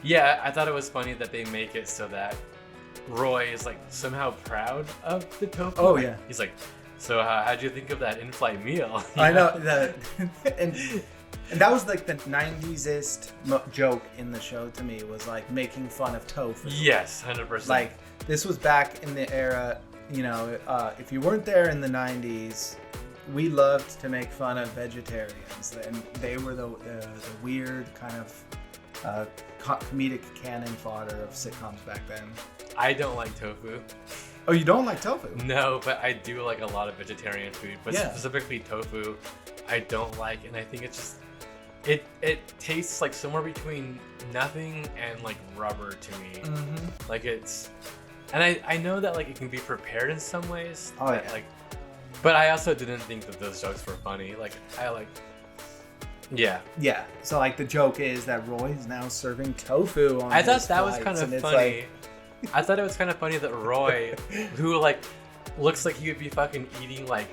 Yeah, I thought it was funny that they make it so that Roy is like somehow proud of the tofu. Oh yeah. He's like, so how'd you think of that in-flight meal? I know that, and that was like the 90s-ist joke in the show to me, was like making fun of tofu. Yes, 100%. Like this was back in the era, you know, if you weren't there in the 90s, we loved to make fun of vegetarians, and they were the weird kind of comedic cannon fodder of sitcoms back then. I don't like tofu. Oh, you don't like tofu? No, but I do like a lot of vegetarian food, but Yeah. specifically tofu, I don't like, and I think it's just it tastes like somewhere between nothing and like rubber to me. Mm-hmm. Like it's, and I know that like it can be prepared in some ways. Oh yeah. Like, but I also didn't think that those jokes were funny. Like I like. Yeah. Yeah. So like the joke is that Roy is now serving tofu on I thought his that was flights, kind of and funny. it's I thought it was kind of funny that Roy, who like looks like he would be fucking eating like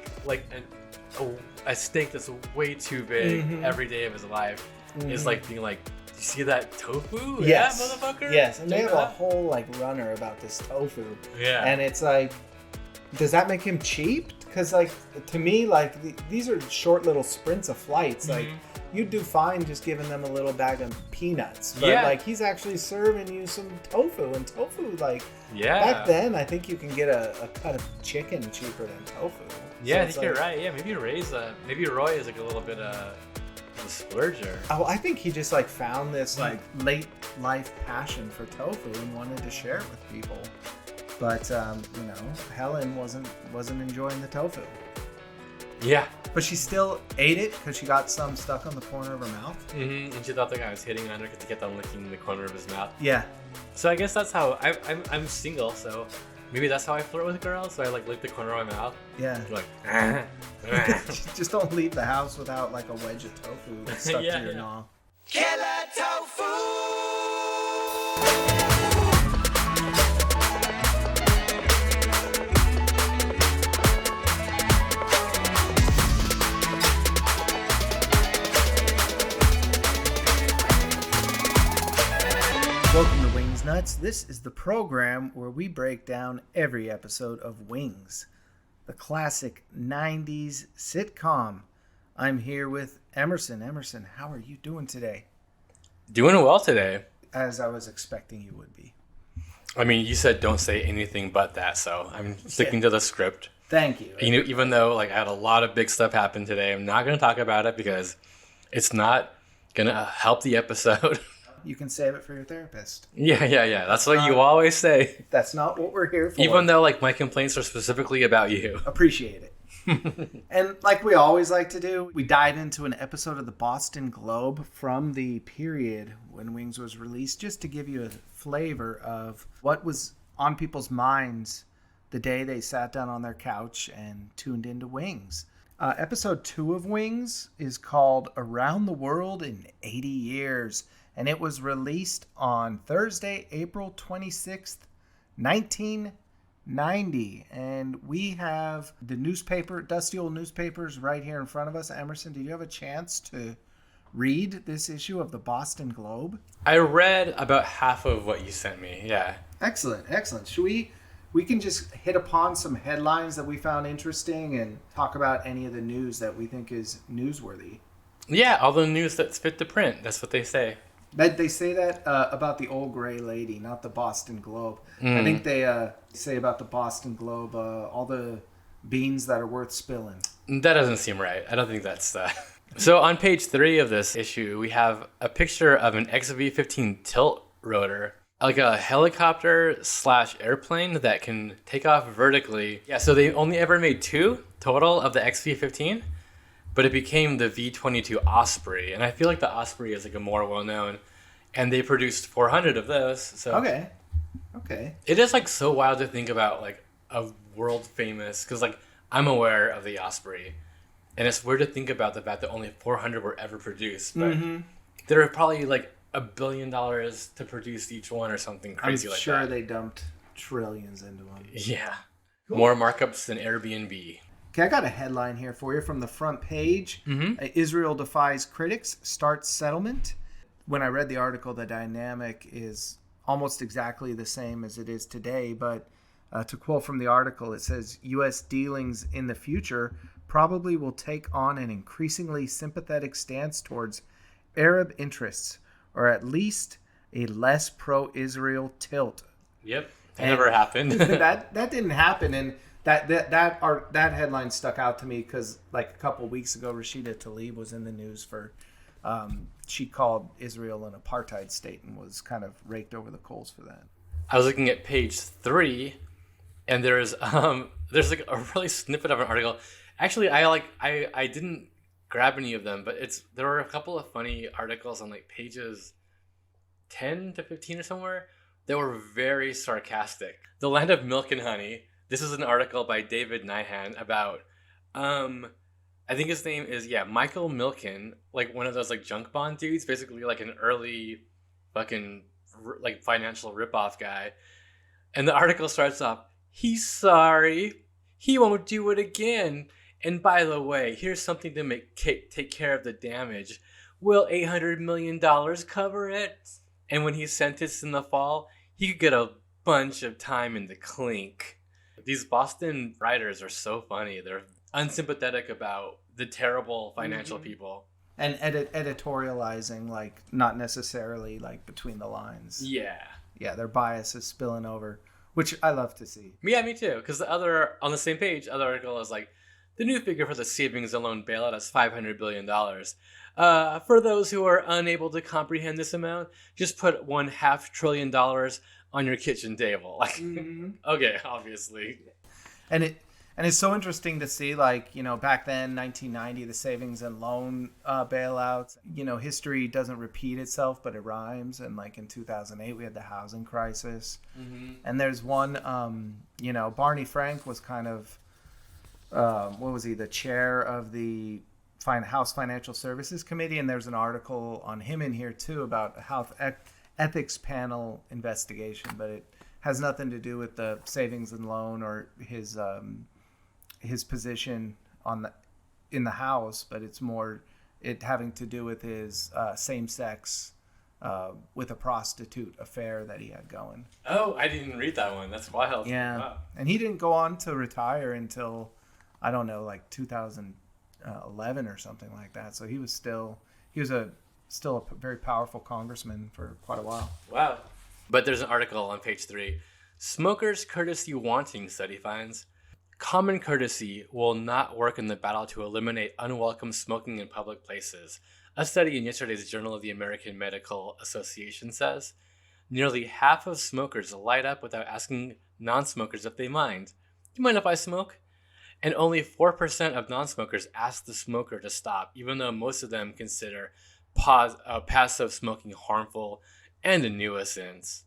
a steak that's way too big Mhm. every day of his life, is like being like, "You see that tofu? Yes. Yeah, motherfucker." Yes, and they Check have a that." whole like runner about this tofu. Yeah. And it's like, does that make him cheap? Because like to me, like these are short little sprints of flights. Like you'd do fine just giving them a little bag of peanuts. But Yeah. like he's actually serving you some tofu, and tofu like Yeah. back then I think you can get a cut of chicken cheaper than tofu. Yeah, So I it's think you're like- right. Yeah, maybe Roy is like a little bit of a splurger. Oh, I think he just like found this like late life passion for tofu and wanted to share it with people. But you know, Helen wasn't enjoying the tofu. Yeah. But she still ate it because she got some stuck on the corner of her mouth. Mm-hmm. And she thought the guy was hitting on her because he kept on licking the corner of his mouth. Yeah. So I guess that's how I'm single. So maybe that's how I flirt with girls. So I like lick the corner of my mouth. Yeah. Like. Just don't leave the house without like a wedge of tofu stuck Yeah, to your yeah. gnaw. Killer tofu. Welcome to Wings Nuts. This is the program where we break down every episode of Wings, the classic 90s sitcom. I'm here with Emerson. Emerson, how are you doing today? Doing well today. As I was expecting you would be. I mean, you said don't say anything but that, so I'm sticking to the script. Thank you. You know, even though like I had a lot of big stuff happen today, I'm not going to talk about it because it's not going to help the episode. You can save it for your therapist. Yeah. That's what you always say. That's not what we're here for. Even though like my complaints are specifically about you. Appreciate it. And like we always like to do, we dive into an episode of the Boston Globe from the period when Wings was released, just to give you a flavor of what was on people's minds the day they sat down on their couch and tuned into Wings. Episode 2 of Wings is called Around the World in 80 Years, and it was released on Thursday, April 26th, 1990. And we have the newspaper, dusty old newspapers right here in front of us. Emerson, did you have a chance to read this issue of the Boston Globe? I read about half of what you sent me. Yeah. Excellent. Should we can just hit upon some headlines that we found interesting and talk about any of the news that we think is newsworthy. Yeah, all the news that's fit to print. That's what they say. They say that about the old gray lady, not the Boston Globe. I think they say about the Boston Globe, all the beans that are worth spilling. That doesn't seem right. I don't think that's So on page 3 of this issue, we have a picture of an XV-15 tilt rotor, like a helicopter/airplane that can take off vertically. Yeah, so they only ever made 2 total of the XV-15, but it became the V-22 Osprey. And I feel like the Osprey is like a more well-known, and they produced 400 of those. So Okay. it is like so wild to think about like a world famous, because like I'm aware of the Osprey, and it's weird to think about the fact that only 400 were ever produced, but there are probably like $1 billion to produce each one or something crazy I'm like sure that. they dumped trillions into them. Yeah. More markups than Airbnb. Okay, I got a headline here for you from the front page. Israel defies critics, starts settlement. when I read the article, the dynamic is almost exactly the same as it is today. But to quote from the article, it says, U.S. dealings in the future probably will take on an increasingly sympathetic stance towards Arab interests, or at least a less pro-Israel tilt. Yep, that never happened. that didn't happen, and that headline stuck out to me because like a couple weeks ago, Rashida Tlaib was in the news for she called Israel an apartheid state and was kind of raked over the coals for that. I was looking at page 3, and there's like a really snippet of an article. Actually, I didn't grab any of them, but there were a couple of funny articles on like pages 10 to 15 or somewhere that were very sarcastic. The Land of Milk and Honey. This is an article by David Nyhan about I think his name is Michael Milken, like one of those like junk bond dudes, basically like an early fucking like financial ripoff guy. And the article starts off, he's sorry, he won't do it again. And by the way, here's something to take care of the damage. Will $800 million cover it? And when he's sentenced in the fall, he could get a bunch of time in the clink. These Boston writers are so funny. They're unsympathetic about the terrible financial people. And editorializing, like, not necessarily, like, between the lines. Yeah. Yeah, their bias is spilling over, which I love to see. Yeah, me too. Because on the same page, other article is like, the new figure for the savings and loan bailout is $500 billion. For those who are unable to comprehend this amount, just put $500 billion on your kitchen table. Like, okay, obviously. And it's so interesting to see, like, you know, back then, 1990, the savings and loan bailouts, you know, history doesn't repeat itself, but it rhymes. And like in 2008, we had the housing crisis. And there's one, you know, Barney Frank was kind of, what was he, the chair of the House Financial Services Committee. And there's an article on him in here too about a health ethics panel investigation, but it has nothing to do with the savings and loan or his position in the House, but it's more it having to do with his same-sex with a prostitute affair that he had going. Oh, I didn't read that one. That's wild. Yeah. Wow. And he didn't go on to retire until, I don't know, like 2011 or something like that. So he was still a very powerful congressman for quite a while. Wow. But there's an article on page 3. Smokers' courtesy wanting study finds common courtesy will not work in the battle to eliminate unwelcome smoking in public places. A study in yesterday's Journal of the American Medical Association says nearly half of smokers light up without asking non-smokers if they mind. You mind if I smoke? And only 4% of non-smokers ask the smoker to stop, even though most of them consider passive smoking harmful and a nuisance.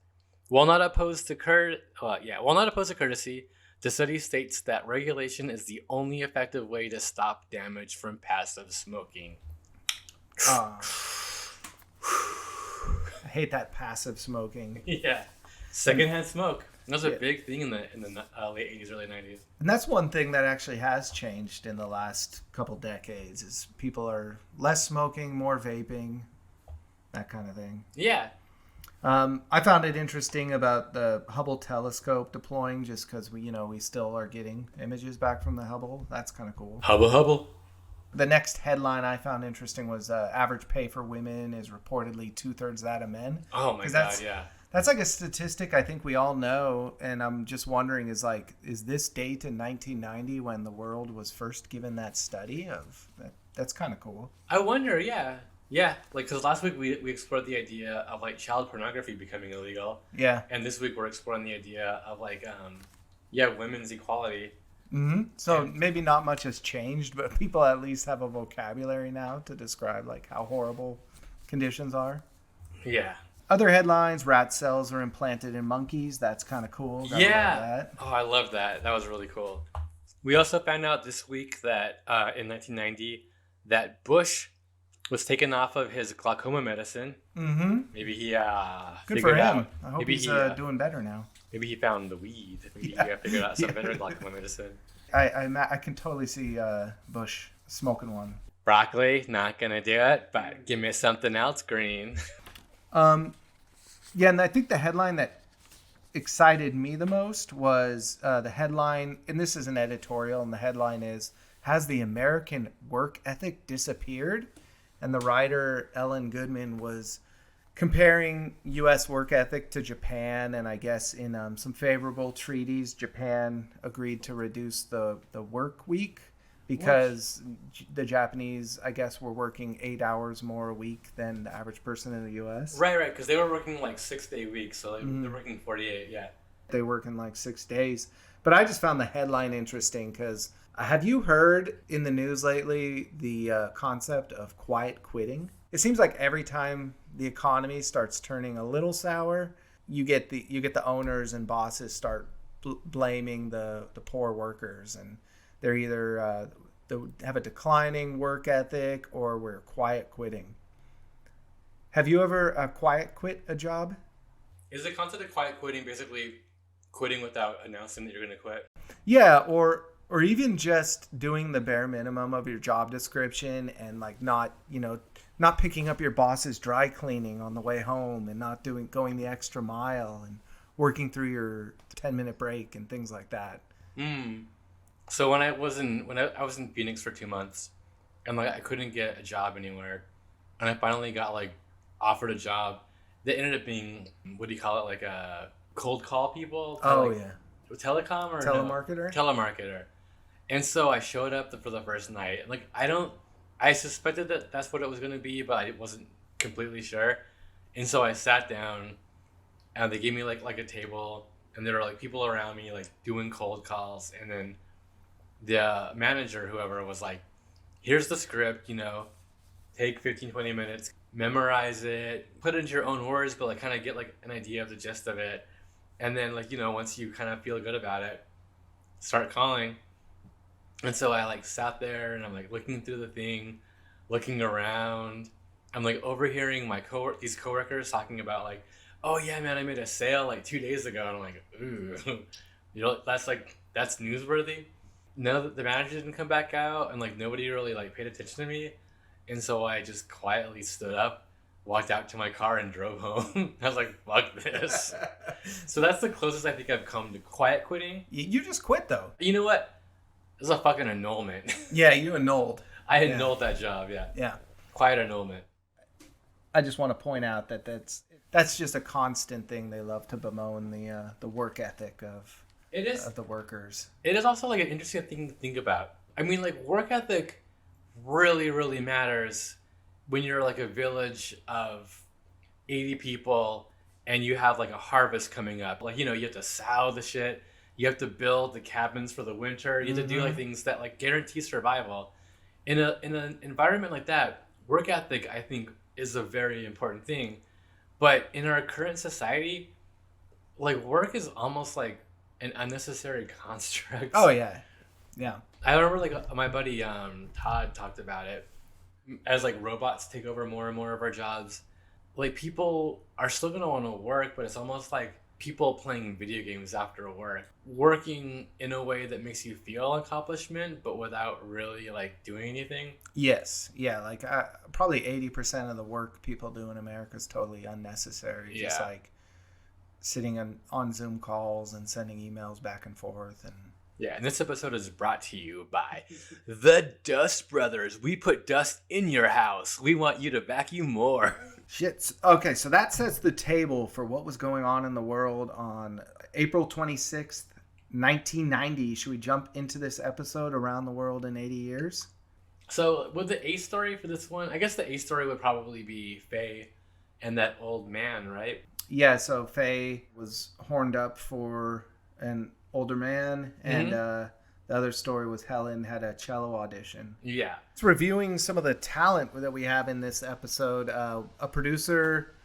While not opposed to courtesy, the study states that regulation is the only effective way to stop damage from passive smoking. I hate that passive smoking. Yeah, secondhand smoke. That was a big thing in the late 80s, early 90s. And that's one thing that actually has changed in the last couple decades is people are less smoking, more vaping, that kind of thing. Yeah. I found it interesting about the Hubble telescope deploying just because we still are getting images back from the Hubble. That's kind of cool. Hubble. The next headline I found interesting was average pay for women is reportedly 2/3 that of men. Oh my God, yeah. That's like a statistic I think we all know, and I'm just wondering is this date in 1990 when the world was first given that study of that? That's kind of cool. I wonder, yeah. Yeah, like, because last week we explored the idea of, like, child pornography becoming illegal. Yeah. And this week we're exploring the idea of, like, women's equality. Mm-hmm. So maybe not much has changed, but people at least have a vocabulary now to describe, like, how horrible conditions are. Yeah. Other headlines, rat cells are implanted in monkeys. That's kind of cool. Yeah. Oh, I love that. That was really cool. We also found out this week that in 1990 that Bush was taken off of his glaucoma medicine. Mm-hmm. Maybe he good for him. Out. I hope maybe he's doing better now. Maybe he found the weed. Maybe he figured out some better glaucoma medicine. I can totally see Bush smoking one. Broccoli, not gonna do it, but give me something else green. Yeah, and I think the headline that excited me the most was the headline, and this is an editorial, and the headline is, "Has the American Work Ethic Disappeared?" And the writer, Ellen Goodman, was comparing U.S. work ethic to Japan, and I guess in some favorable treaties, Japan agreed to reduce the work week because the Japanese, I guess, were working 8 hours more a week than the average person in the U.S. Right, because they were working like 6-day weeks, so they're working 48, yeah. They work in like 6 days. But I just found the headline interesting because have you heard in the news lately the concept of quiet quitting? It seems like every time the economy starts turning a little sour, you get the owners and bosses start blaming the poor workers, and they're either they have a declining work ethic or we're quiet quitting. Have you ever quiet quit a job? Is the concept of quiet quitting basically quitting without announcing that you're going to quit? Yeah, or even just doing the bare minimum of your job description and like not picking up your boss's dry cleaning on the way home and not going the extra mile and working through your 10-minute break and things like that. So when I was in Phoenix for 2 months, and like I couldn't get a job anywhere, and I finally got like offered a job that ended up being, what do you call it, like a cold call people? Telecom or telemarketer? No? Telemarketer. And so I showed up for the first night. Like I suspected that that's what it was going to be, but I wasn't completely sure. And so I sat down, and they gave me like a table, and there were like people around me like doing cold calls, and then the manager, whoever, was like, "Here's the script, take 15-20 minutes, memorize it, put it into your own words, but like kind of get like an idea of the gist of it, and then like once you kind of feel good about it, start calling." And so I like sat there, and I'm like looking through the thing, looking around. I'm like overhearing these coworkers talking about like, "Oh yeah, man, I made a sale like 2 days ago." And I'm like, ooh, that's newsworthy. No, the manager didn't come back out, and like nobody really like paid attention to me. And so I just quietly stood up, walked out to my car, and drove home. I was like, fuck this. So that's the closest I think I've come to quiet quitting. You just quit though. You know what? It was a fucking annulment. Yeah, you annulled. I annulled that job, yeah. Yeah. Quiet annulment. I just want to point out that that's just a constant thing. They love to bemoan the work ethic of the workers. It is also like an interesting thing to think about. I mean, like work ethic really, really matters when you're like a village of 80 people and you have like a harvest coming up. Like, you have to sow the shit. You have to build the cabins for the winter. You have to do like things that like guarantee survival. In an environment like that, work ethic, I think, is a very important thing. But in our current society, like work is almost like an unnecessary construct. Oh yeah. Yeah. I remember like my buddy Todd talked about it as like robots take over more and more of our jobs. Like people are still gonna want to work, but it's almost like people playing video games after work, working in a way that makes you feel accomplishment, but without really like doing anything. Yes. Yeah. Like probably 80% of the work people do in America is totally unnecessary. Yeah. Just like sitting on Zoom calls and sending emails back and forth. And yeah. And this episode is brought to you by the Dust Brothers. We put dust in your house. We want you to vacuum more. Shit. Okay, so that sets the table for what was going on in the world on April 26th, 1990. Should we jump into this episode, Around the World in 80 Years? So, with the A story for this one, I guess the A story would probably be Faye and that old man, right? Yeah, so Faye was horned up for an older man, and the other story was Helen had a cello audition. Yeah. It's reviewing some of the talent that we have in this episode. A producer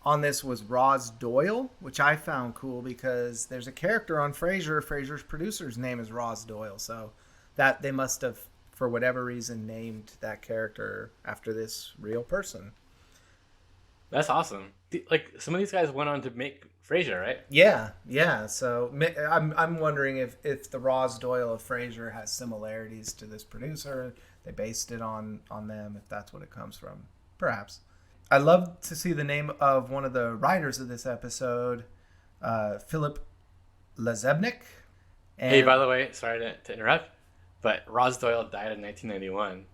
on this was Roz Doyle, which I found cool because there's a character on Frasier. Frasier's producer's name is Roz Doyle, so that they must have, for whatever reason, named that character after this real person. That's awesome. Like some of these guys went on to make Frasier, right? Yeah. So I'm wondering if the Roz Doyle of Frasier has similarities to this producer. They based it on them, if that's what it comes from. Perhaps. I love to see the name of one of the writers of this episode, Philip Lazebnik. And, Hey, by the way, sorry to interrupt, but Roz Doyle died in 1991.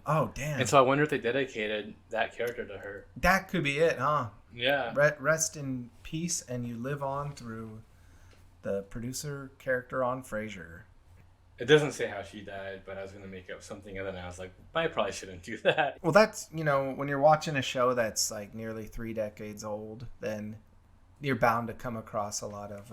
Oh, damn. And so I wonder if they dedicated that character to her. That could be it, huh? Yeah. Rest in peace, and you live on through the producer character on Frasier. It doesn't say how she died, but I was going to make up something, and then I was like, I probably shouldn't do that. Well, that's, when you're watching a show that's like nearly 3 decades old, then you're bound to come across a lot of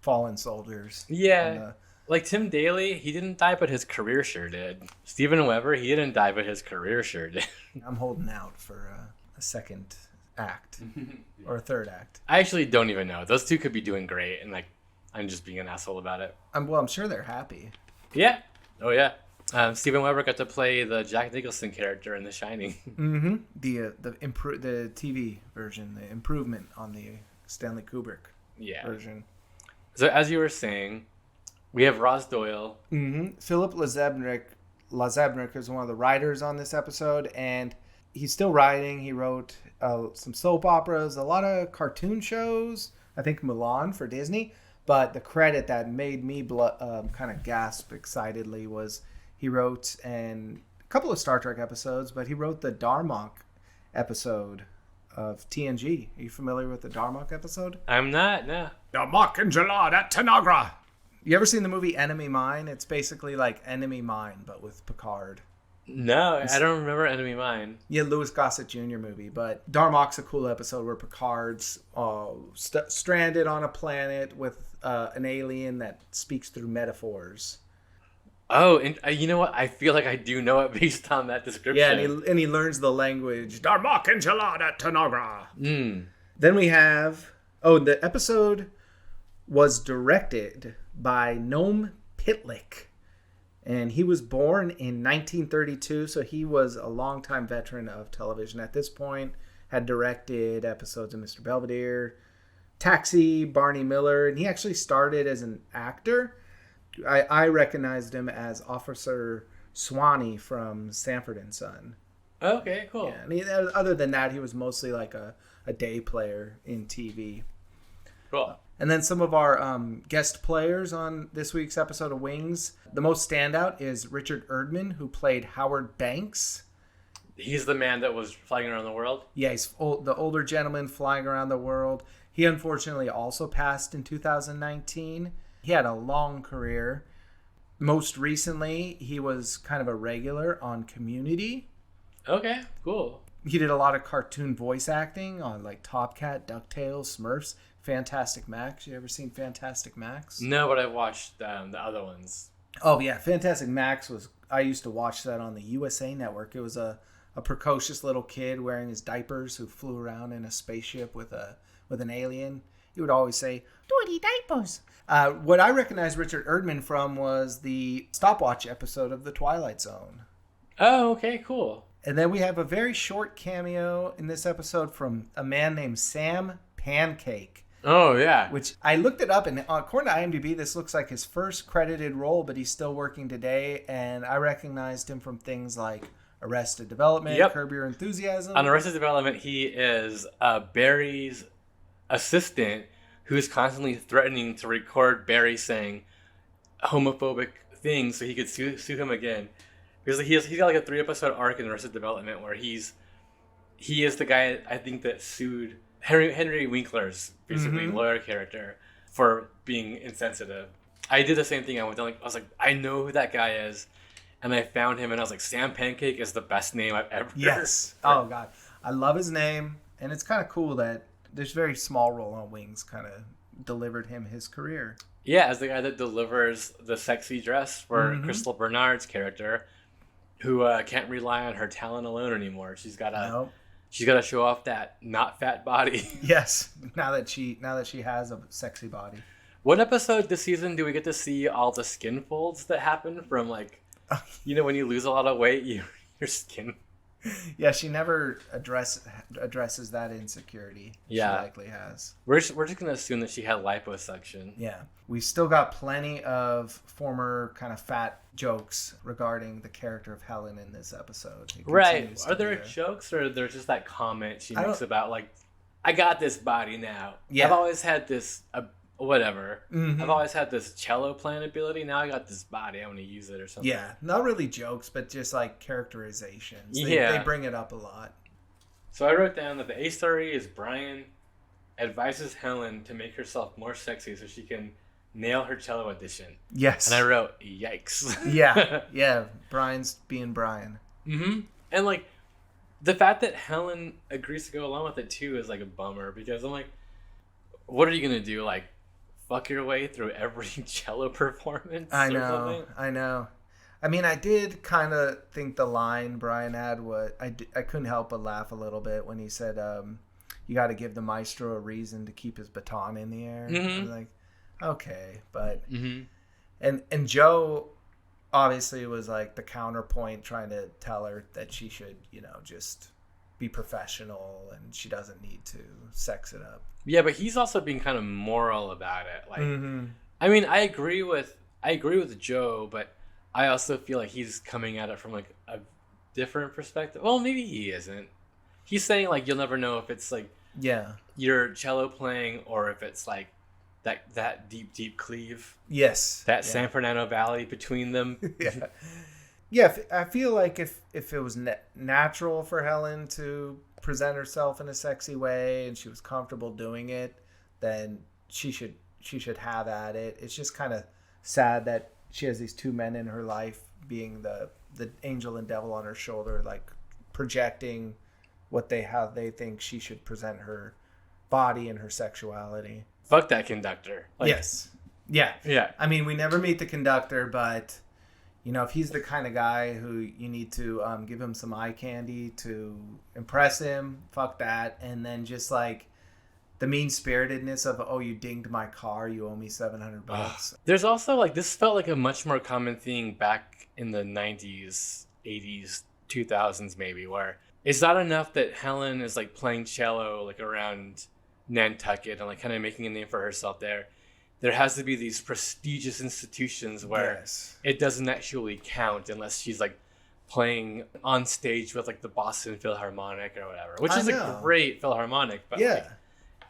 fallen soldiers. Yeah. Like Tim Daly, he didn't die, but his career sure did. Steven Weber, he didn't die, but his career sure did. I'm holding out for a second act or a third act. I actually don't even know. Those two could be doing great, and like, I'm just being an asshole about it. I'm sure they're happy. Yeah. Oh, yeah. Steven Weber got to play the Jack Nicholson character in The Shining. Mm-hmm. The TV version, the improvement on the Stanley Kubrick version. So as you were saying, we have Roz Doyle. Mm-hmm. Philip Lazebnik is one of the writers on this episode, and he's still writing. He wrote some soap operas, a lot of cartoon shows, I think Mulan for Disney. But the credit that made me kind of gasp excitedly was he wrote a couple of Star Trek episodes, but he wrote the Darmok episode of TNG. Are you familiar with the Darmok episode? I'm not, no. Darmok and Jalad at Tanagra. You ever seen the movie Enemy Mine? It's basically like Enemy Mine, but with Picard. No, I don't remember Enemy Mine. Yeah, Louis Gossett Jr. movie. But Darmok's a cool episode where Picard's stranded on a planet with an alien that speaks through metaphors. Oh, and you know what? I feel like I do know it based on that description. Yeah, and he learns the language. Darmok and Jalad Tanagra. Mm. Then we have... Oh, the episode was directed by Noam Pitlick. And he was born in 1932, so he was a longtime veteran of television at this point. Had directed episodes of Mr. Belvedere, Taxi, Barney Miller, and he actually started as an actor. I recognized him as Officer Swanee from Sanford and Son. Okay, cool. Yeah, and other than that, he was mostly like a day player in TV. Cool. And then some of our guest players on this week's episode of Wings. The most standout is Richard Erdman, who played Howard Banks. He's the man that was flying around the world? Yeah, he's the older gentleman flying around the world. He unfortunately also passed in 2019. He had a long career. Most recently, he was kind of a regular on Community. Okay, cool. He did a lot of cartoon voice acting on like Top Cat, DuckTales, Smurfs, Fantastic Max. You ever seen Fantastic Max? No, but I've watched the other ones. Oh, yeah. Fantastic Max was... I used to watch that on the USA Network. It was a precocious little kid wearing his diapers who flew around in a spaceship with an alien. He would always say, "Dirty diapers." What I recognized Richard Erdman from was the stopwatch episode of The Twilight Zone. Oh, okay, cool. And then we have a very short cameo in this episode from a man named Sam Pancake. Oh, yeah. Which I looked it up, and according to IMDb, this looks like his first credited role, but he's still working today. And I recognized him from things like Arrested Development, Curb Your Enthusiasm. On Arrested Development, he is Barry's assistant who's constantly threatening to record Barry saying homophobic things so he could sue him again. Because he's got like a 3-episode arc in Arrested Development where he is the guy I think that sued Henry Winkler's basically lawyer character for being insensitive. I did the same thing. I was like, I know who that guy is, and I found him, and I was like, Sam Pancake is the best name I've ever. Yes. heard. Oh God, I love his name, and it's kind of cool that this very small role on Wings kind of delivered him his career. Yeah, as the guy that delivers the sexy dress for Crystal Bernard's character, who can't rely on her talent alone anymore. She's got to show off that not fat body. Yes, now that she has a sexy body. What episode this season do we get to see all the skin folds that happen from, like, when you lose a lot of weight, your skin Yeah, she never addresses that insecurity. Yeah. She likely has. We're just going to assume that she had liposuction. Yeah. We still got plenty of former kind of fat jokes regarding the character of Helen in this episode. Right. Are there jokes, or there's just that comment she makes about, like, I got this body now. Yeah. I've always had this, whatever. Mm-hmm. I've always had this cello playing ability. Now I got this body. I want to use it or something. Yeah. Not really jokes, but just, like, characterizations. They bring it up a lot. So I wrote down that the A story is Brian advises Helen to make herself more sexy so she can nail her cello audition. Yes. And I wrote, yikes. Yeah. Brian's being Brian. Mm-hmm. And, like, the fact that Helen agrees to go along with it, too, is, like, a bummer. Because I'm like, what are you going to do? Like, fuck your way through every cello performance? I know. I mean, I did kind of think the line Brian had, I couldn't help but laugh a little bit when he said, you got to give the maestro a reason to keep his baton in the air. Mm-hmm. I was like, okay, but and Joe obviously was like the counterpoint, trying to tell her that she should, just be professional and she doesn't need to sex it up. Yeah, but he's also being kind of moral about it. Like, I mean, I agree with Joe, but I also feel like he's coming at it from like a different perspective. Well, maybe he isn't. He's saying like you'll never know if it's like your cello playing or if it's like that deep cleave. Yes. That San Fernando Valley between them. Yeah, I feel like if it was natural for Helen to present herself in a sexy way and she was comfortable doing it, then she should have at it. It's just kind of sad that she has these two men in her life being the angel and devil on her shoulder, like projecting how they think she should present her body and her sexuality. Fuck that conductor. Like, yes. Yeah. I mean, we never meet the conductor, but if he's the kind of guy who you need to give him some eye candy to impress him, fuck that. And then just like the mean-spiritedness of, oh, you dinged my car, you owe me $700. There's also like, this felt like a much more common thing back in the 90s, 80s, 2000s maybe, where it's not enough that Helen is like playing cello like around Nantucket and like kind of making a name for herself there. There has to be these prestigious institutions where it doesn't actually count unless she's like playing on stage with like the Boston Philharmonic or whatever, which is a great Philharmonic. But like,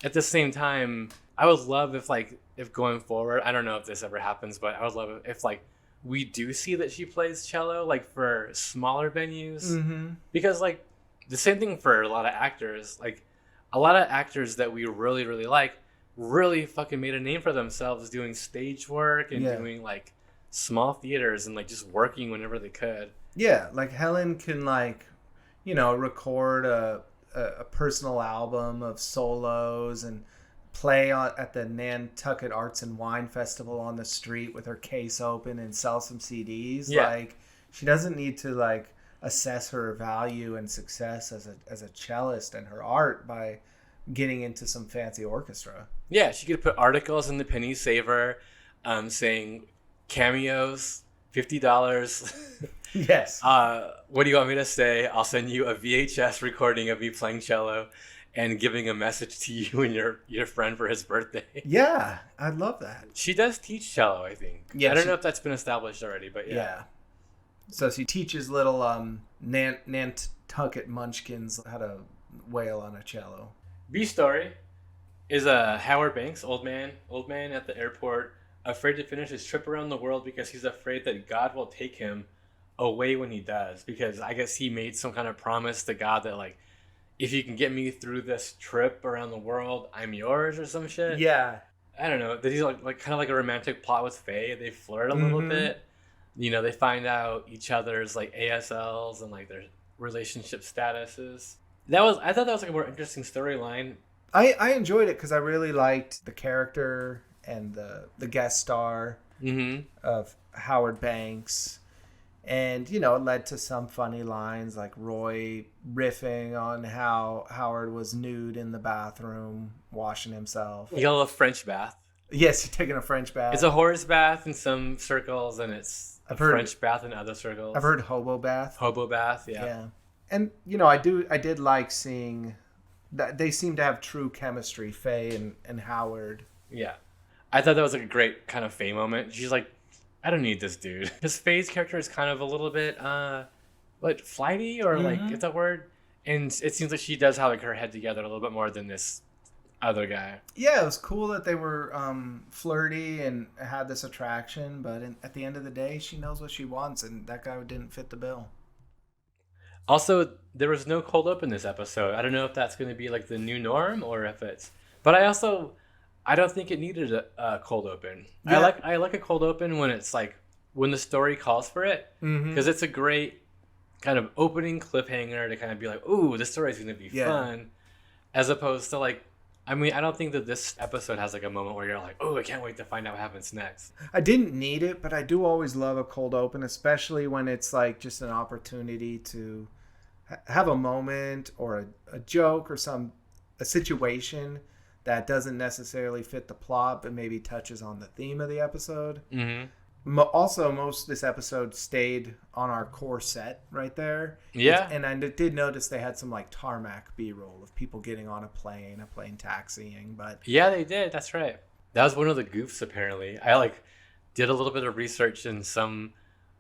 at the same time, I would love if going forward, I don't know if this ever happens, but I would love if like we do see that she plays cello like for smaller venues, because like the same thing for a lot of actors, like a lot of actors that we really, really like really fucking made a name for themselves doing stage work and doing like small theaters and like just working whenever they could. Yeah, like Helen can like, record a personal album of solos and play at the Nantucket Arts and Wine Festival on the street with her case open and sell some CDs. Yeah. Like she doesn't need to like assess her value and success as a cellist and her art by getting into some fancy orchestra. Yeah, she could put articles in the Penny Saver saying cameos, $50. Yes. What do you want me to say? I'll send you a VHS recording of me playing cello and giving a message to you and your friend for his birthday. Yeah, I'd love that. She does teach cello, I think. Yeah, I don't know if that's been established already, but yeah. So she teaches little Nantucket munchkins how to wail on a cello. B story is Howard Banks, old man at the airport, afraid to finish his trip around the world because he's afraid that God will take him away when he does. Because I guess he made some kind of promise to God that like, if you can get me through this trip around the world, I'm yours or some shit. Yeah. I don't know. That he's like kind of like a romantic plot with Faye. They flirt a little bit. They find out each other's like ASLs and like their relationship statuses. I thought that was like a more interesting storyline. I enjoyed it because I really liked the character and the guest star of Howard Banks. And, it led to some funny lines like Roy riffing on how Howard was nude in the bathroom, washing himself. You got a French bath. Yes, you're taking a French bath. It's a horse bath in some circles, and it's French bath in other circles. I've heard hobo bath. Hobo bath, yeah. And I did like seeing that they seem to have true chemistry, Faye and Howard. Yeah. I thought that was like a great kind of Faye moment. She's like, I don't need this dude. Because Faye's character is kind of a little bit, flighty, or like, it's a word. And it seems like she does have like her head together a little bit more than this other guy. Yeah, it was cool that they were flirty and had this attraction, but at the end of the day, she knows what she wants, and that guy didn't fit the bill. Also, there was no cold open this episode. I don't know if that's going to be like the new norm or if it's... But I don't think it needed a cold open. Yeah. I like a cold open when it's like, when the story calls for it. Because it's a great kind of opening cliffhanger to kind of be like, ooh, this story is going to be fun. As opposed to like, I mean, I don't think that this episode has like a moment where you're like, oh, I can't wait to find out what happens next. I didn't need it, but I do always love a cold open, especially when it's like just an opportunity to have a moment or a joke or a situation that doesn't necessarily fit the plot, but maybe touches on the theme of the episode. Also, most of this episode stayed on our core set right there. Yeah. And I did notice they had some like tarmac B-roll of people getting on a plane taxiing. But yeah, they did. That's right. That was one of the goofs, apparently. I like did a little bit of research, and some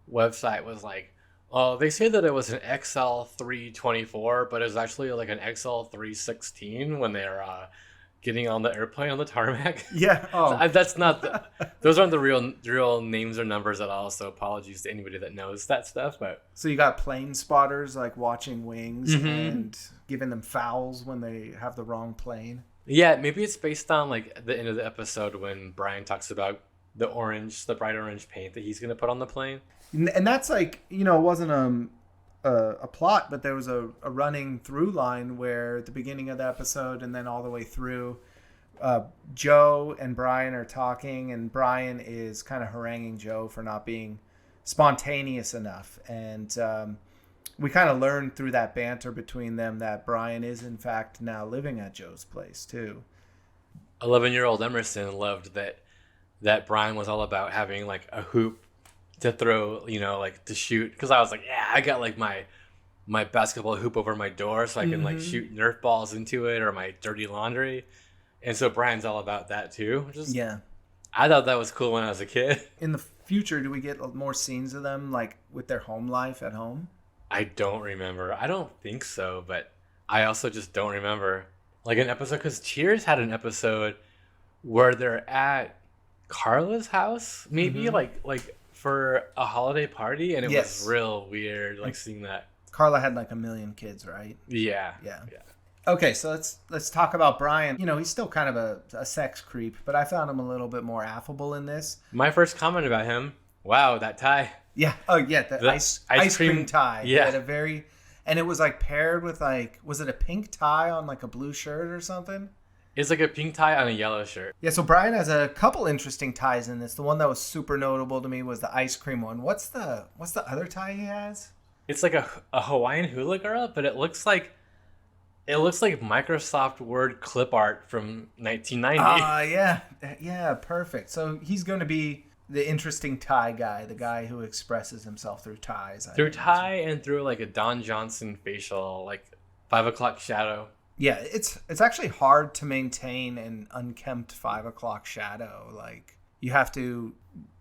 website was like, oh, they say that it was an XL324, but it was actually like an XL316 when they're getting on the airplane on the tarmac. Yeah. Oh. That's not those aren't the real names or numbers at all, so apologies to anybody that knows that stuff. But so you got plane spotters like watching wings and giving them fouls when they have the wrong plane. Yeah, maybe it's based on like the end of the episode when Brian talks about the bright orange paint that he's going to put on the plane. And that's like, it wasn't a plot, but there was a running through line where at the beginning of the episode and then all the way through, Joe and Brian are talking, and Brian is kind of haranguing Joe for not being spontaneous enough. And we kind of learned through that banter between them that Brian is in fact now living at Joe's place too. 11-year-old Emerson loved that Brian was all about having like a hoop to throw, like to shoot. Because I was like, yeah, I got like my basketball hoop over my door so I can like shoot Nerf balls into it, or my dirty laundry. And so Brian's all about that too. I thought that was cool when I was a kid. In the future, do we get more scenes of them like with their home life at home? I don't remember. I don't think so, but I also just don't remember. Like an episode, because Cheers had an episode where they're at Carla's house, maybe like for a holiday party, and it was real weird, like seeing that. Carla had like 1 million kids, right? Yeah. Okay, so let's talk about Brian. He's still kind of a sex creep, but I found him a little bit more affable in this. My first comment about him, wow, that tie. Yeah. Oh yeah, the ice cream tie. Yeah. And it was like paired with like, was it a pink tie on like a blue shirt or something? It's like a pink tie on a yellow shirt. Yeah, so Brian has a couple interesting ties in this. The one that was super notable to me was the ice cream one. What's the other tie he has? It's like a Hawaiian hula girl, but it looks like Microsoft Word clip art from 1990. Yeah, perfect. So he's going to be the interesting tie guy, the guy who expresses himself through ties. Through tie and through like a Don Johnson facial, like 5 o'clock shadow. Yeah, it's actually hard to maintain an unkempt 5 o'clock shadow. Like, you have to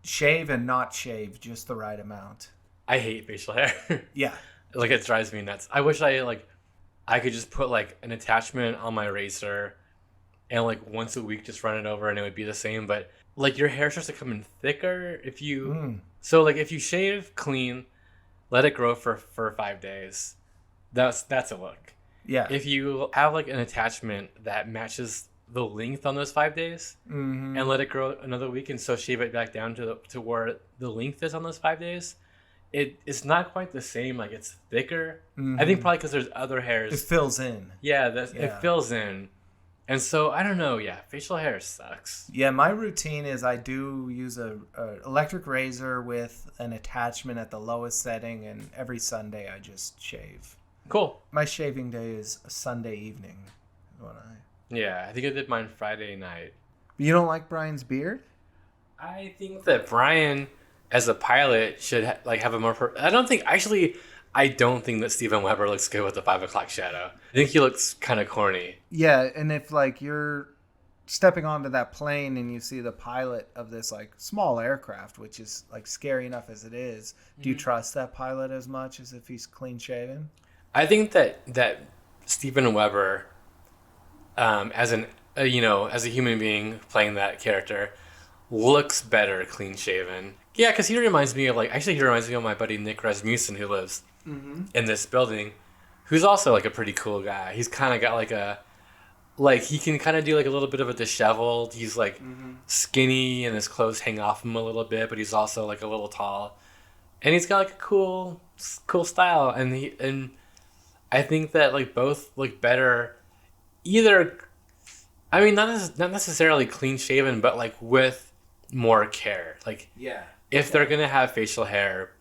shave and not shave just the right amount. I hate facial hair. Yeah. Like, it drives me nuts. I wish I could just put like an attachment on my razor and like once a week just run it over and it would be the same. But like your hair starts to come in thicker if you... So like if you shave clean, let it grow for 5 days. That's a look. Yeah. If you have like an attachment that matches the length on those 5 days and let it grow another week, and so shave it back down to where the length is on those 5 days, it's not quite the same. Like it's thicker. I think probably because there's other hairs. It fills in. Yeah, it fills in. And so I don't know. Yeah, facial hair sucks. Yeah, my routine is I do use a electric razor with an attachment at the lowest setting, and every Sunday I just shave. Cool. My shaving day is a Sunday evening. Yeah, I think I did mine Friday night. You don't like Brian's beard? I think that Brian, as a pilot, should have a more... I don't think... Actually, I don't think that Steven Weber looks good with the 5 o'clock shadow. I think he looks kind of corny. Yeah, and if like you're stepping onto that plane and you see the pilot of this like small aircraft, which is like scary enough as it is, do you trust that pilot as much as if he's clean shaven? I think that Steven Weber, as a human being playing that character, looks better clean shaven. Yeah, because he reminds me of my buddy Nick Rasmussen, who lives in this building, who's also like a pretty cool guy. He's kind of got he can kind of do like a little bit of a disheveled. He's like skinny and his clothes hang off him a little bit, but he's also like a little tall, and he's got like a cool style. And I think that like both look better, either. I mean, not necessarily clean shaven, but like with more care. Like if they're gonna have facial hair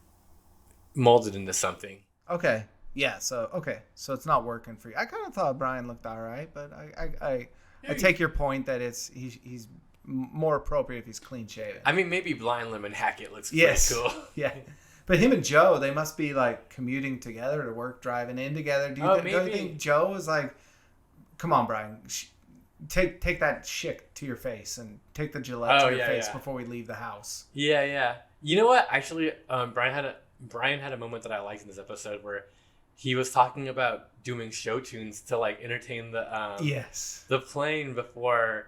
molded into something. Okay. Yeah, so it's not working for you. I kind of thought Brian looked all right, but I take your point that he's more appropriate if he's clean shaven. I mean, maybe Blind Lemon Hackett looks pretty cool. Yeah, but him and Joe, they must be like commuting together to work, driving in together. Do you think Joe is like, come on, Brian, take that shit to your face and take the Gillette to your face before we leave the house. Yeah. You know what? Actually, Brian had a moment that I liked in this episode where he was talking about doing show tunes to like entertain the plane before,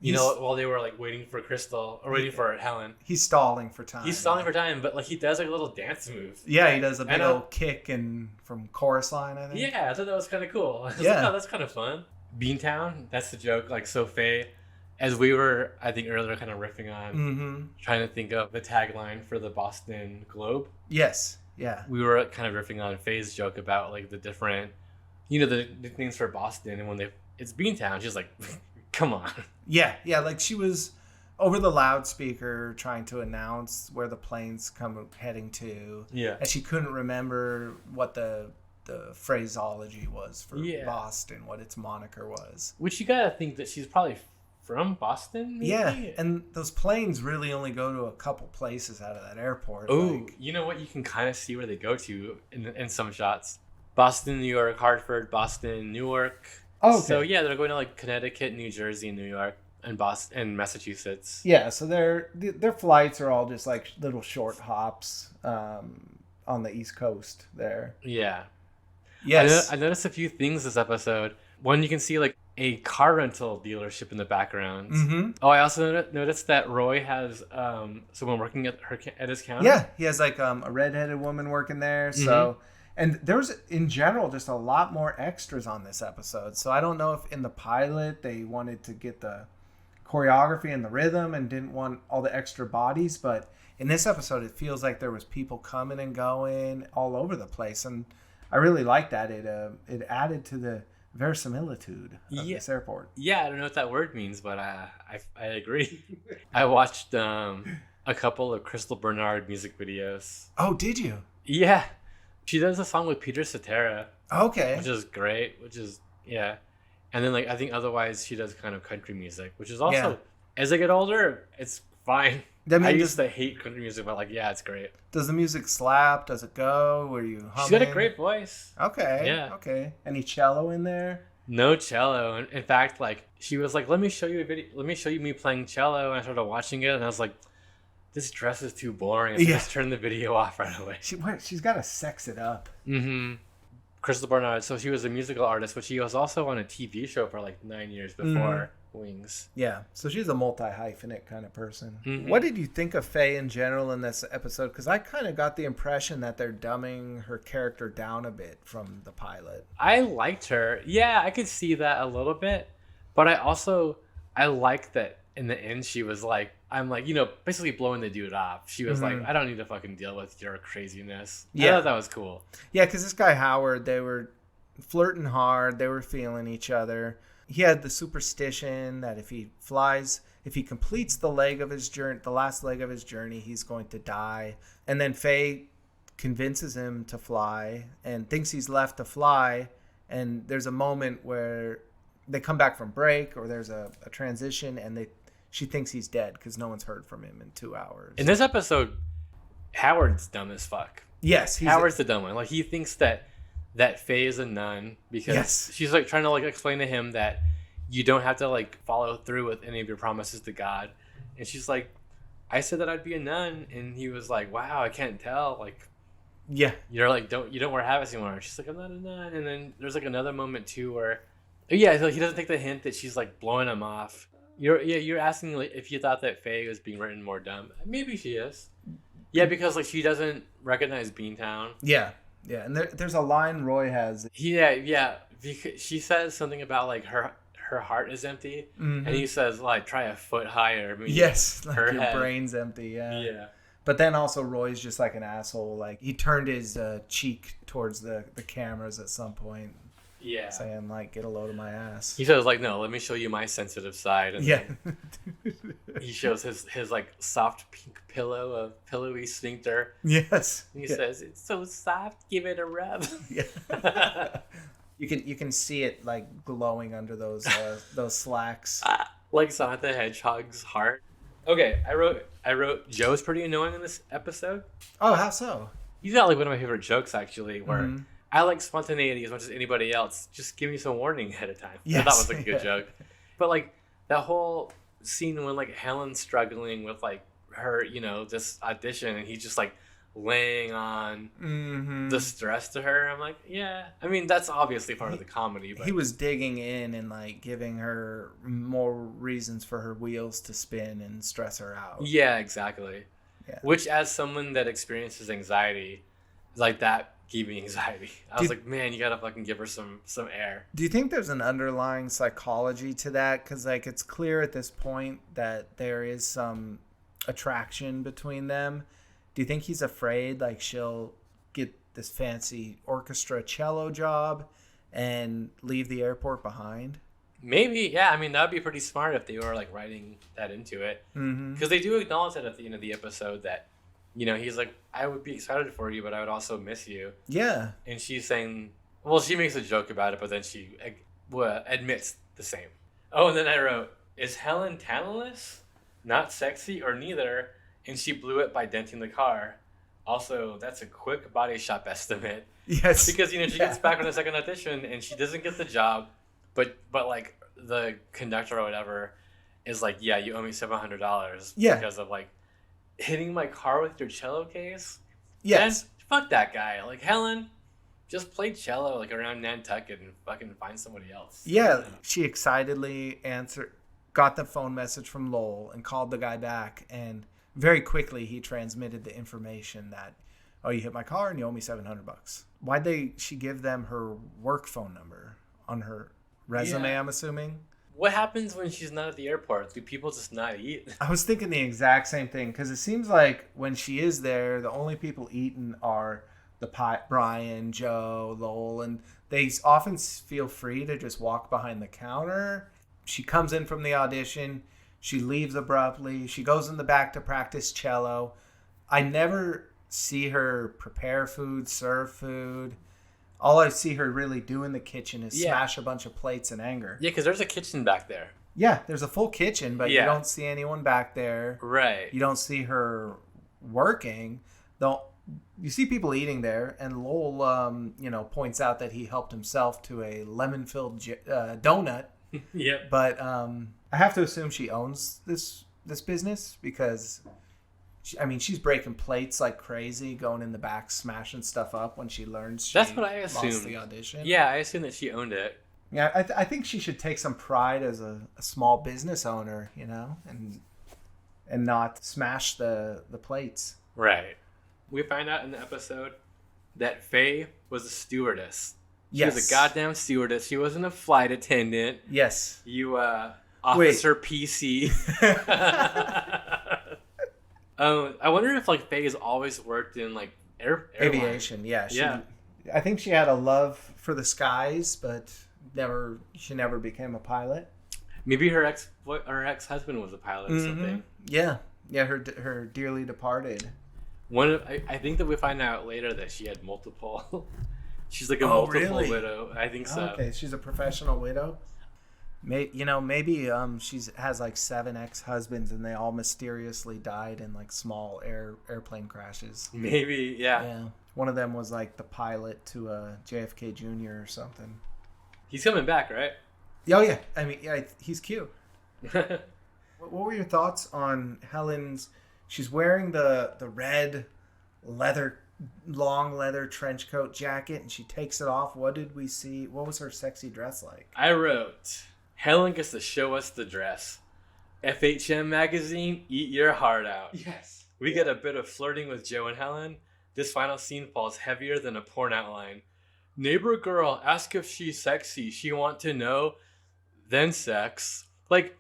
while they were like waiting for Crystal or waiting for Helen. He's stalling for time. But like he does like a little dance move. Yeah, he does a big old kick and from chorus line, I think. Yeah, I thought that was kind of cool. I was like, oh, that's kind of fun. Beantown, that's the joke. Like, so Faye, as we were, I think earlier, kind of riffing on, trying to think of the tagline for the Boston Globe. Yes. Yeah. We were kind of riffing on Faye's joke about like the different, the nicknames for Boston, and when it's Beantown, she's like, come on. Yeah, like she was over the loudspeaker trying to announce where the plane's heading to. Yeah. And she couldn't remember what the phraseology was for Boston, what its moniker was. Which you gotta think that she's probably from Boston, maybe? Yeah, and those planes really only go to a couple places out of that airport. Oh, you know what? You can kind of see where they go to in some shots. Boston, New York, Hartford, Boston, Newark. Oh, okay. So yeah, they're going to like Connecticut, New Jersey, New York, and Boston, and Massachusetts. Yeah, so their flights are all just like little short hops on the East Coast there. Yeah. Yes. I noticed a few things this episode. One, you can see like a car rental dealership in the background. Mm-hmm. Oh, I also noticed that Roy has someone working at his counter. Yeah, he has like a redheaded woman working there. So, and there was in general just a lot more extras on this episode. So I don't know if in the pilot they wanted to get the choreography and the rhythm and didn't want all the extra bodies, but in this episode it feels like there was people coming and going all over the place, and I really like that. It added to the verisimilitude of this airport. Yeah, I don't know what that word means, but I agree. I watched a couple of Crystal Bernard music videos. Oh, did you? Yeah. She does a song with Peter Cetera. Okay. Which is great, and then like I think otherwise she does kind of country music, which is also, as I get older, it's fine. I used to hate country music, but like, yeah, it's great. Does the music slap? Does it go? Were you humming? She's got a great voice. Okay. Yeah. Okay. Any cello in there? No cello. In fact, like she was like, "Let me show you a video. Let me show you me playing cello." And I started watching it, and I was like, "This dress is too boring." So I just turned the video off right away. She's got to sex it up. Mm-hmm. Crystal Bernard. So she was a musical artist, but she was also on a TV show for like 9 years before Wings. Yeah, so she's a multi-hyphenate kind of person. Mm-hmm. What did you think of Faye in general in this episode? Because I kind of got the impression that they're dumbing her character down a bit from the pilot. I liked her. Yeah, I could see that a little bit. But I like that in the end she was like, I'm like, basically blowing the dude off. She was like, I don't need to fucking deal with your craziness. Yeah. I thought that was cool. Yeah, because this guy Howard, they were flirting hard. They were feeling each other. He had the superstition that if he completes the last leg of his journey, he's going to die. And then Faye convinces him to fly and thinks he's left to fly. And there's a moment where they come back from break, or there's a transition, and she thinks he's dead because no one's heard from him in 2 hours. In this episode, Howard's dumb as fuck. Yes, Howard's the dumb one. Like, he thinks that Faye is a nun because she's like trying to like explain to him that you don't have to like follow through with any of your promises to God. And she's like, I said that I'd be a nun, and he was like, wow, I can't tell. Like, you're like, you don't wear habits anymore. And she's like, I'm not a nun. And then there's like another moment too where, so he doesn't take the hint that she's like blowing him off. You're asking like, if you thought that Faye was being written more dumb. Maybe she is. Yeah, because like she doesn't recognize Beantown. Yeah, and there's a line Roy has. Yeah. Because she says something about like her heart is empty, and he says like try a foot higher. I mean, yes, like her your head. brain's empty. Yeah. But then also Roy's just like an asshole. Like he turned his cheek towards the cameras at some point. Yeah. Saying like, get a load of my ass. He says like, no, let me show you my sensitive side. And then he shows his like soft pink pillow, a pillowy sphincter. Yes. And he says, it's so soft, give it a rub. Yeah. You can see it like glowing under those slacks. Like Sonic the Hedgehog's heart. Okay, I wrote Joe's pretty annoying in this episode. Oh, how so? He's got like one of my favorite jokes actually, where I like spontaneity as much as anybody else. Just give me some warning ahead of time. Yes. I thought it was like a good joke. But like that whole scene when like Helen's struggling with like her, this audition, and he's just like laying on the stress to her. I'm like, yeah. I mean, that's obviously part of the comedy. But he was digging in and like giving her more reasons for her wheels to spin and stress her out. Yeah, exactly. Yeah. Which, as someone that experiences anxiety, like that gave me anxiety. I was like, man, you gotta fucking give her some air. Do you think there's an underlying psychology to that? Because like it's clear at this point that there is some attraction between them. Do you think he's afraid like she'll get this fancy orchestra cello job and leave the airport behind? Maybe, yeah. I mean, that would be pretty smart if they were like writing that into it. Because they do acknowledge that at the end of the episode that, he's like, I would be excited for you, but I would also miss you. Yeah. And she's saying, well, she makes a joke about it, but then she admits the same. Oh, and then I wrote, is Helen talentless, not sexy, or neither? And she blew it by denting the car. Also, that's a quick body shop estimate. Yes. Because, she gets back on a second audition and she doesn't get the job, but like the conductor or whatever is like, yeah, you owe me $700 because of like hitting my car with your cello case. Yes. And fuck that guy. Like, Helen, just play cello like around Nantucket and fucking find somebody else. Yeah. She excitedly got the phone message from Lowell and called the guy back, and very quickly he transmitted the information that, oh, you hit my car and you owe me $700. Why'd she give them her work phone number on her resume? I'm assuming. What happens when she's not at the airport? Do people just not eat? I was thinking the exact same thing, because it seems like when she is there, the only people eating are Brian, Joe, Lowell, and they often feel free to just walk behind the counter. She comes in from the audition. She leaves abruptly. She goes in the back to practice cello. I never see her prepare food, serve food. All I see her really do in the kitchen is smash a bunch of plates in anger. Yeah, because there's a kitchen back there. Yeah, there's a full kitchen, but you don't see anyone back there. Right. You don't see her working. You see people eating there, and Lowell, points out that he helped himself to a lemon-filled donut. Yep. But I have to assume she owns this business, because she's breaking plates like crazy, going in the back, smashing stuff up when she learns That's what I lost assumed. the audition. Yeah, I assumed that she owned it. Yeah, I think she should take some pride as a small business owner, and not smash the plates. Right. We find out in the episode that Faye was a stewardess. She was a goddamn stewardess. She wasn't a flight attendant. Yes. You, Officer PC. I wonder if like Faye has always worked in like aviation. Yeah. I think she had a love for the skies, but she never became a pilot. Maybe her ex-husband was a pilot or something. Yeah. Her dearly departed. I think that we find out later that she had multiple. She's like a multiple widow. I think so. Okay, she's a professional widow. Maybe she has like 7 ex-husbands and they all mysteriously died in like small airplane crashes. Maybe, yeah. Yeah. One of them was like the pilot to JFK Jr. or something. He's coming back, right? Oh yeah, I mean, yeah, he's cute. What were your thoughts on Helen's? She's wearing the red long leather trench coat jacket, and she takes it off. What did we see? What was her sexy dress like? I wrote, Helen gets to show us the dress. FHM magazine, eat your heart out. Yes. We get a bit of flirting with Joe and Helen. This final scene falls heavier than a porn outline. Neighbor girl, ask if she's sexy. She want to know, then sex. Like,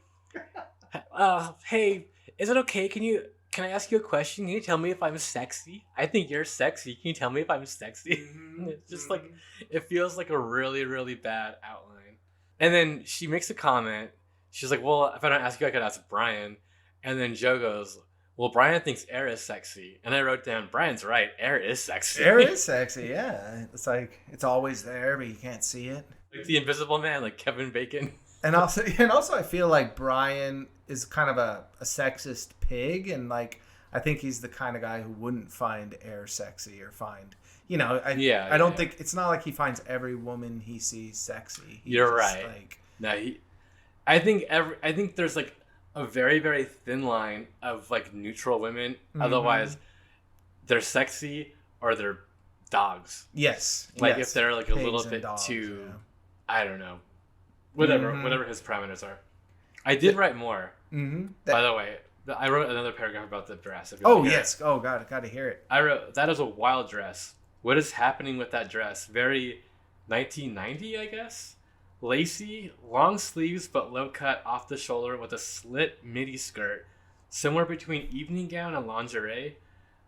hey, is it okay? Can I ask you a question? Can you tell me if I'm sexy? I think you're sexy. Can you tell me if I'm sexy? It's just like, it feels like a really, really bad outline. And then she makes a comment. She's like, well, if I don't ask you, I could ask Brian. And then Joe goes, well, Brian thinks air is sexy. And I wrote down, Brian's right. Air is sexy. Air is sexy, yeah. It's like, it's always there, but you can't see it. Like the Invisible Man, like Kevin Bacon. And also, I feel like Brian is kind of a sexist pig, and like I think he's the kind of guy who wouldn't find air sexy or find, I don't think it's not like he finds every woman he sees sexy. You're right. Like, no, I think there's like a very, very thin line of like neutral women. Mm-hmm. Otherwise, they're sexy or they're dogs. Yes. Like yes. if they're like pigs a little bit dogs, too, yeah. I don't know. Whatever his parameters are. I did write more. Mm-hmm. By the way, I wrote another paragraph about the dress. Oh, yes. Oh, got to hear it. I wrote, that is a wild dress. What is happening with that dress? Very 1990, I guess? Lacy, long sleeves but low cut off the shoulder with a slit midi skirt, somewhere between evening gown and lingerie.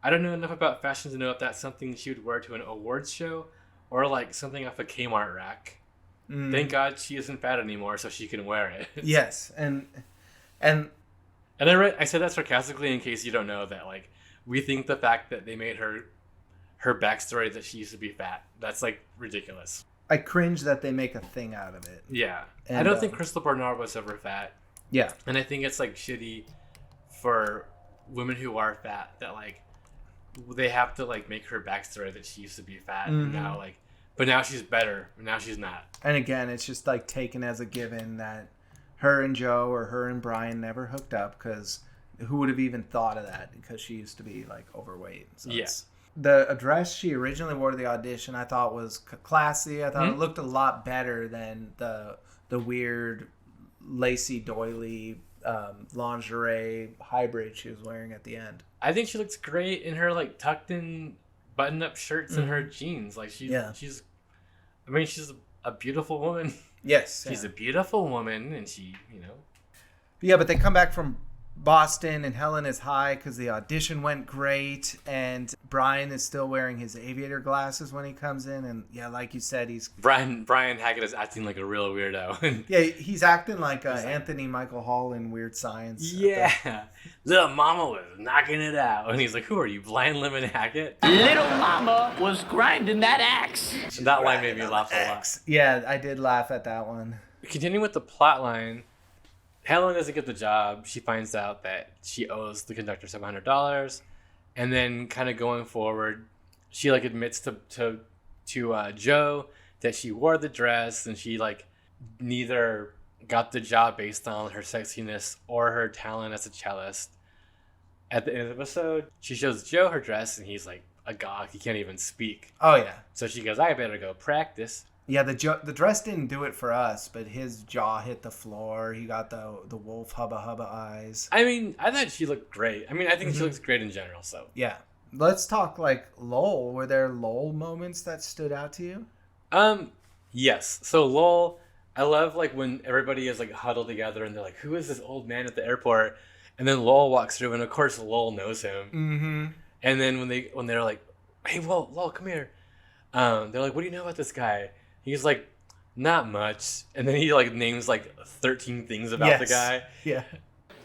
I don't know enough about fashion to know if that's something she would wear to an awards show or like something off a Kmart rack. Thank God she isn't fat anymore, so she can wear it. Yes, and I said that sarcastically in case you don't know that like we think the fact that they made her backstory that she used to be fat, that's like ridiculous. I cringe that they make a thing out of it. Yeah, and I don't think Crystal Bernard was ever fat. Yeah, and I think it's like shitty for women who are fat that like they have to like make her backstory that she used to be fat and now like. But now she's better. Now she's not. And again, it's just like taken as a given that her and Joe or her and Brian never hooked up because who would have even thought of that? Because she used to be like overweight. So yeah. The dress she originally wore to the audition, I thought was classy. I thought it looked a lot better than the weird lacy doily lingerie hybrid she was wearing at the end. I think she looks great in her like tucked in button-up shirts and her jeans. Like she's a beautiful woman. Yes. She's a beautiful woman and she, Yeah, but they come back from Boston and Helen is high because the audition went great and Brian is still wearing his aviator glasses when he comes in and yeah, like you said, he's Brian Hackett is acting like a real weirdo. Yeah, he's acting like Anthony Michael Hall in Weird Science. Yeah. Little mama was knocking it out and he's like, who are you, Blind Lemon Hackett? Little mama was grinding that axe. That line made me laugh a lot. Yeah, I did laugh at that one. Continuing with the plot line, Helen doesn't get the job. She finds out that she owes the conductor $700, and then kind of going forward, she like admits to Joe that she wore the dress and she like neither got the job based on her sexiness or her talent as a cellist. At the end of the episode, she shows Joe her dress and he's like agog. He can't even speak. Oh yeah. So she goes, I better go practice. Yeah, the dress didn't do it for us, but his jaw hit the floor. He got the wolf hubba hubba eyes. I mean, I thought she looked great. I mean, I think she looks great in general, so. Yeah. Let's talk like LOL. Were there LOL moments that stood out to you? Yes. So LOL, I love like when everybody is like huddled together and they're like, who is this old man at the airport? And then LOL walks through and of course LOL knows him. Mm-hmm. And then when they're like, hey, LOL, come here. They're like, what do you know about this guy? He's like, not much. And then he like names like 13 things about the guy. Yeah.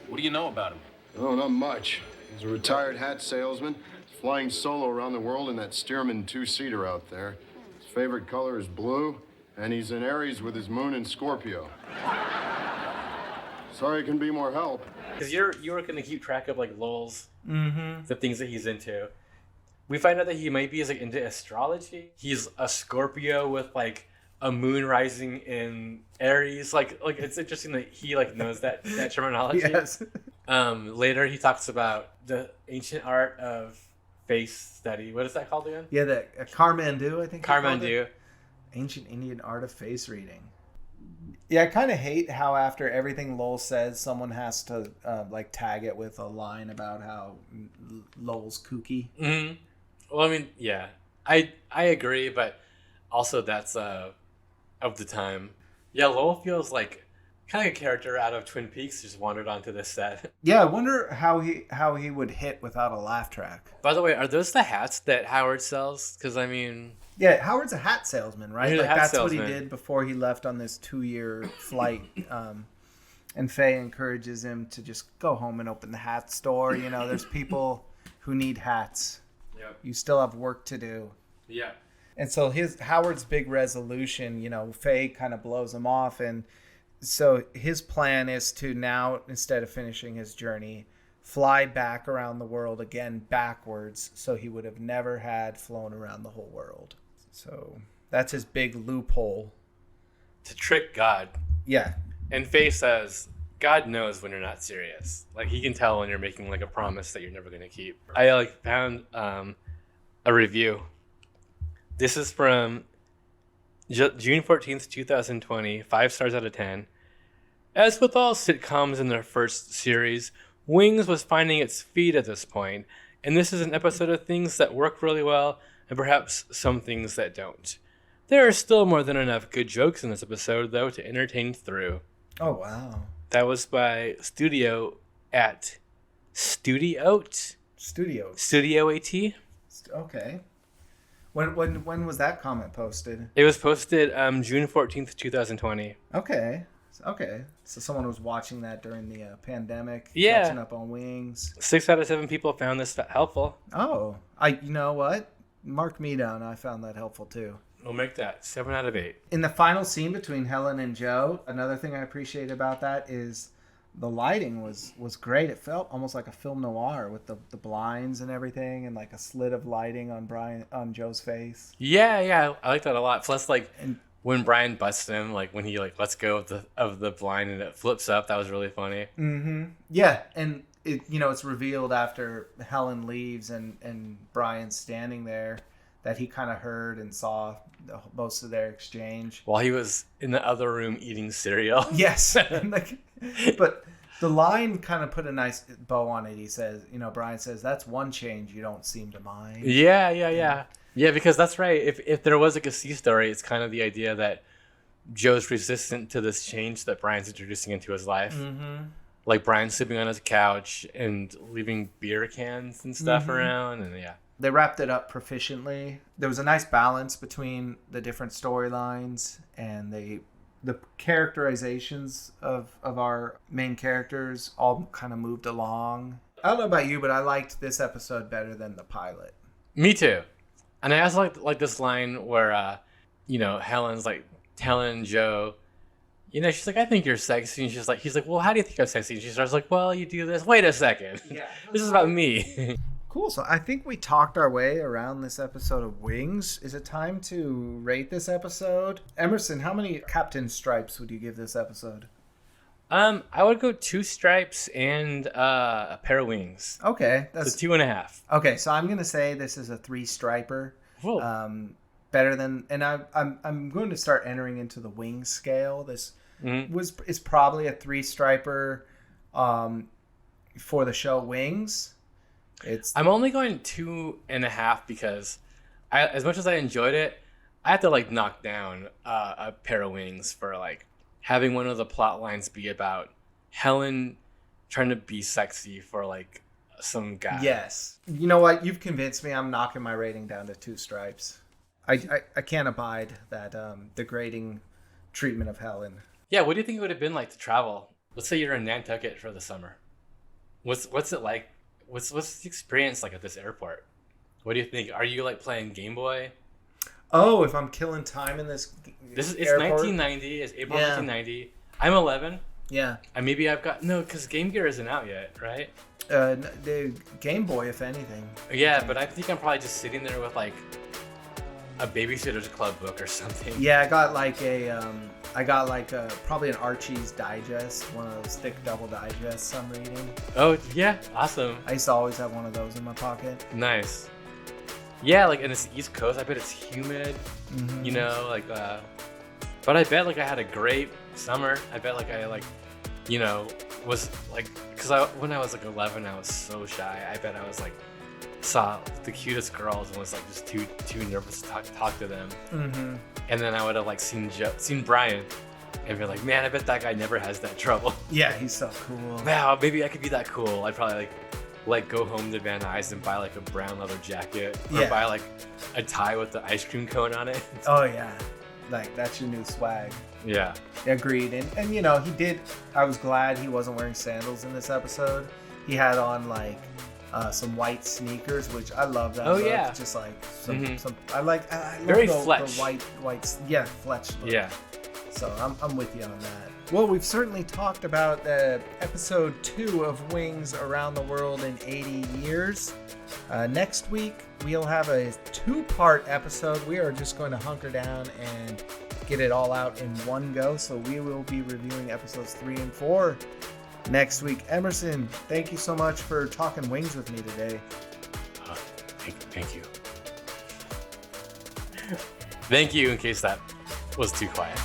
What do you know about him? Oh, not much. He's a retired hat salesman. He's flying solo around the world in that Stearman two-seater out there. His favorite color is blue, and he's in Aries with his moon in Scorpio. Sorry I can be more help. Because you were going to keep track of, like, Lowell's, the things that he's into. We find out that he might be like into astrology. He's a Scorpio with, like, a moon rising in Aries. Like it's interesting that he, like, knows that terminology. Yes. Later he talks about the ancient art of face study. What is that called again? Yeah, the Karmandu, I think. Karmandu. Ancient Indian art of face reading. Yeah, I kind of hate how after everything Lowell says, someone has to like tag it with a line about how Lowell's kooky. Mm-hmm. Well, I mean, yeah, I agree, but also that's of the time. Yeah, Lowell feels like kind of a character out of Twin Peaks just wandered onto this set. Yeah, I wonder how he would hit without a laugh track. By the way, are those the hats that Howard sells? Because I mean, yeah, Howard's a hat salesman, right? He's like a hat that's salesman. what he did before he left on this 2-year flight. And Faye encourages him to just go home and open the hat store. You know, there's people who need hats. Yep. You still have work to do. Yeah. And so Howard's big resolution, you know, Faye kind of blows him off, and so his plan is to now, instead of finishing his journey, fly back around the world again backwards, so he would have never had flown around the whole world. So that's his big loophole. To trick God. Yeah. And Faye says, God knows when you're not serious. Like, he can tell when you're making, like, a promise that you're never going to keep. I, like, found a review. This is from June 14th, 2020, 5 stars out of 10. As with all sitcoms in their first series, Wings was finding its feet at this point, and this is an episode of things that work really well and perhaps some things that don't. There are still more than enough good jokes in this episode, though, to entertain through. Oh, wow. That was by Studio at Studio AT. Okay. When was that comment posted? It was posted June 14th, 2020. Okay. So someone was watching that during the pandemic. Yeah. Catching up on Wings. 6 out of 7 people found this helpful. Oh, you know what? Mark me down. I found that helpful too. We'll make that 7 out of 8. In the final scene between Helen and Joe, another thing I appreciate about that is the lighting was great. It felt almost like a film noir with the blinds and everything, and like a slit of lighting on Joe's face. Yeah, I like that a lot. Plus, like, when Brian busts him, like when he like lets go of the blind and it flips up, that was really funny. Mm-hmm. Yeah, and it's revealed after Helen leaves and Brian's standing there that he kind of heard and saw most of their exchange while he was in the other room eating cereal. Yes. But the line kind of put a nice bow on it. He says, Brian says, that's one change you don't seem to mind. Yeah, because that's right. If there was like a C story, it's kind of the idea that Joe's resistant to this change that Brian's introducing into his life. Mm-hmm. Like Brian sleeping on his couch and leaving beer cans and stuff around, and yeah. They wrapped it up proficiently. There was a nice balance between the different storylines, and the characterizations of our main characters all kind of moved along. I don't know about you, but I liked this episode better than the pilot. Me too. And I also like this line where, Helen's like telling Joe, she's like, I think you're sexy. And he's like, well, how do you think I'm sexy? And she starts like, well, you do this. Wait a second. Yeah. This is about me. Cool. So I think we talked our way around this episode of Wings. Is it time to rate this episode? Emerson, how many Captain Stripes would you give this episode? I would go 2 stripes and a pair of wings. Okay. That's 2.5. Okay, so I'm gonna say this is a 3-striper. Better than, and I'm going to start entering into the wing scale. This is probably a 3-striper for the show Wings. I'm only going 2.5 because as much as I enjoyed it, I have to like knock down a pair of wings for like having one of the plot lines be about Helen trying to be sexy for like some guy. Yes. You know what? You've convinced me. I'm knocking my rating down to 2 stripes. I can't abide that degrading treatment of Helen. Yeah, what do you think it would have been like to travel? Let's say you're in Nantucket for the summer. What's it like? What's the experience like at this airport? What do you think? Are you like playing Game Boy? Oh, if I'm killing time in this It's airport? 1990. It's April 1990. I'm 11. Yeah. And maybe I've got no, because Game Gear isn't out yet, right? The Game Boy, if anything. Yeah, but I think I'm probably just sitting there with like a Babysitter's Club book or something. Yeah, I got like probably an Archie's Digest, one of those thick double digests I'm reading. Oh yeah, awesome. I used to always have one of those in my pocket. Nice. Yeah, like, and it's East Coast. I bet it's humid. You know, like, but I bet like I had a great summer. I bet like I was like, because when I was like 11, I was so shy. I bet I was like saw the cutest girls and was like just too nervous to talk to them. And then I would have like seen Brian and be like, man, I bet that guy never has that trouble. Yeah, he's so cool. Wow, maybe I could be that cool. I'd probably like go home to Van Nuys and buy like a brown leather jacket or buy like a tie with the ice cream cone on it. Oh yeah, like that's your new swag. Yeah. Agreed. And you know, I was glad he wasn't wearing sandals in this episode. He had on like some white sneakers, which I love that. Oh look. yeah. Just like some I love very the Fletch. white Fletch look. Yeah. So I'm with you on that. Well, we've certainly talked about episode 2 of Wings Around the World in 80 Years. Next week, we'll have a 2-part episode. We are just going to hunker down and get it all out in one go. So we will be reviewing episodes 3 and 4 next week. Emerson, thank you so much for talking Wings with me today. Thank you. Thank you, in case that was too quiet.